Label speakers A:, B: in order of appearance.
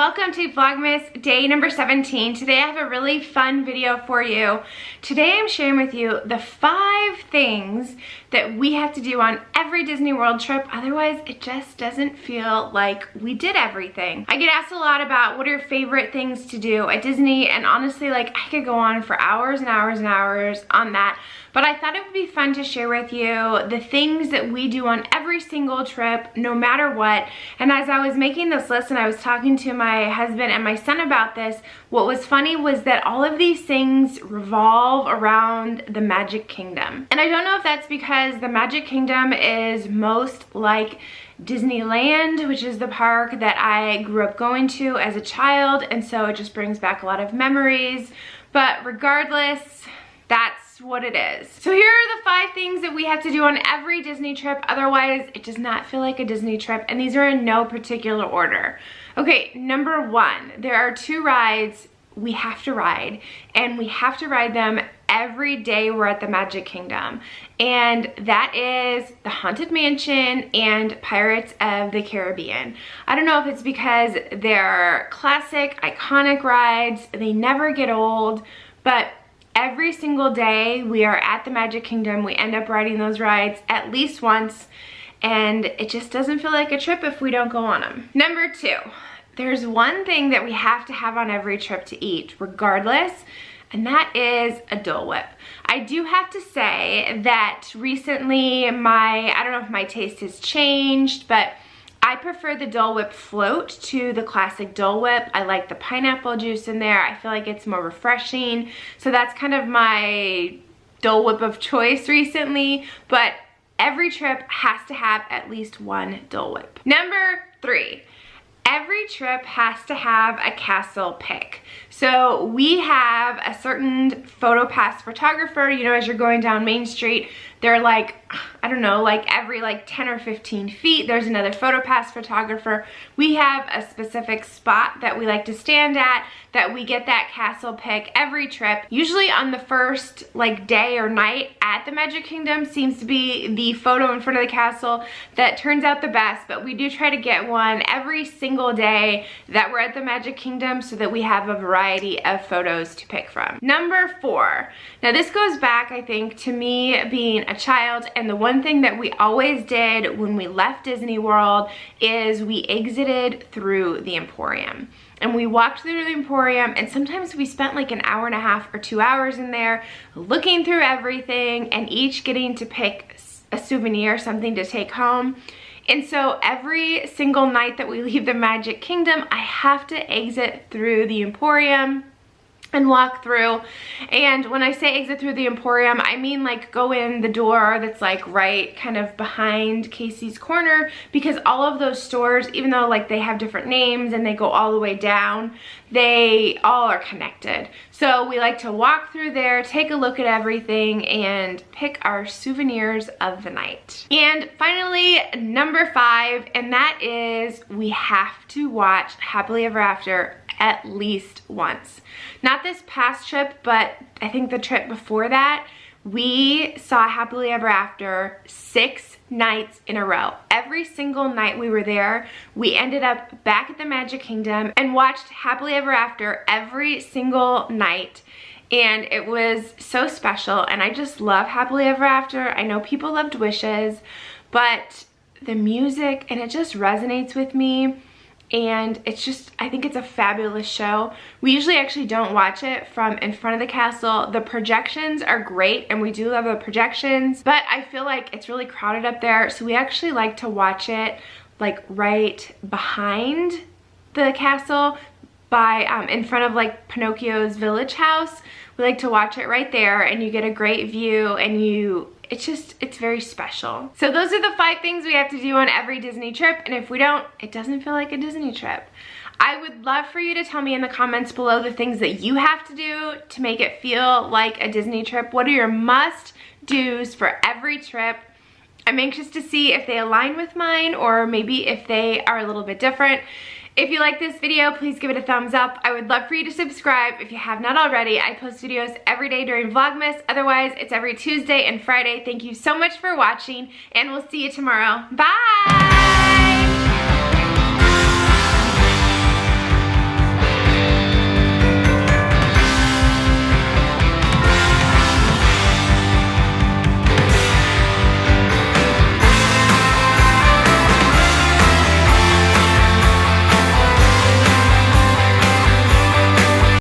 A: welcome to Vlogmas day number 17. Today I have a really fun video for you. Today I'm sharing with you the 5 things that we have to do on every Disney World trip, otherwise it just doesn't feel like we did everything. I get asked a lot about what are your favorite things to do at Disney, and honestly, like, I could go on for hours and hours and hours on that. But I thought it would be fun to share with you the things that we do on every single trip, no matter what. And as I was making this list and I was talking to my husband and my son about this, what was funny was that all of these things revolve around the Magic Kingdom. And I don't know if that's because the Magic Kingdom is most like Disneyland, which is the park that I grew up going to as a child, and so it just brings back a lot of memories. But regardless, that's what it is. So here are the 5 things that we have to do on every Disney trip, otherwise it does not feel like a Disney trip, and these are in no particular order. Okay, number 1, there are 2 rides we have to ride, and we have to ride them every day we're at the Magic Kingdom, and that is the Haunted Mansion and Pirates of the Caribbean. I don't know if it's because they're classic, iconic rides, they never get old, but every single day we are at the Magic Kingdom, we end up riding those rides at least once, and it just doesn't feel like a trip if we don't go on them. Number 2, there's one thing that we have to have on every trip to eat, regardless, and that is a Dole Whip. I do have to say that recently I don't know if my taste has changed, but I prefer the Dole Whip float to the classic Dole Whip. I like the pineapple juice in there. I feel like it's more refreshing. So that's kind of my Dole Whip of choice recently, but every trip has to have at least one Dole Whip. Number 3. Every trip has to have a castle pick. So we have a certain PhotoPass photographer, you know, as you're going down Main Street, they're like, I don't know, like every 10 or 15 feet, there's another PhotoPass photographer. We have a specific spot that we like to stand at, that we get that castle pick every trip. Usually on the first day or night at the Magic Kingdom seems to be the photo in front of the castle that turns out the best, but we do try to get one every single day that we're at the Magic Kingdom so that we have a variety of photos to pick from. Number 4. Now this goes back, I think, to me being a child, and the one thing that we always did when we left Disney World is we exited through the Emporium. And we walked through the Emporium, and sometimes we spent like an hour and a half or 2 hours in there looking through everything and each getting to pick a souvenir, something to take home. And so every single night that we leave the Magic Kingdom, I have to exit through the Emporium and walk through. And when I say exit through the Emporium, I mean go in the door that's right kind of behind Casey's Corner, because all of those stores, even though they have different names and they go all the way down, they all are connected. So we like to walk through there, take a look at everything, and pick our souvenirs of the night. And finally, number 5, and that is we have to watch Happily Ever After at least once. Not this past trip, but I think the trip before that, we saw Happily Ever After 6 nights in a row. Every single night we were there, we ended up back at the Magic Kingdom and watched Happily Ever After every single night. And it was so special, and I just love Happily Ever After. I know people loved Wishes, but the music, and it just resonates with me. And it's just, I think it's a fabulous show. We usually actually don't watch it from in front of the castle. The projections are great, and we do love the projections, but I feel like it's really crowded up there, so we actually like to watch it right behind the castle, by in front of Pinocchio's village house. We like to watch it right there, and you get a great view, and it's very special. So those are the 5 things we have to do on every Disney trip, and if we don't, it doesn't feel like a Disney trip. I would love for you to tell me in the comments below the things that you have to do to make it feel like a Disney trip. What are your must-dos for every trip? I'm anxious to see if they align with mine, or maybe if they are a little bit different. If you like this video, please give it a thumbs up. I would love for you to subscribe if you have not already. I post videos every day during Vlogmas. Otherwise, it's every Tuesday and Friday. Thank you so much for watching, and we'll see you tomorrow. Bye!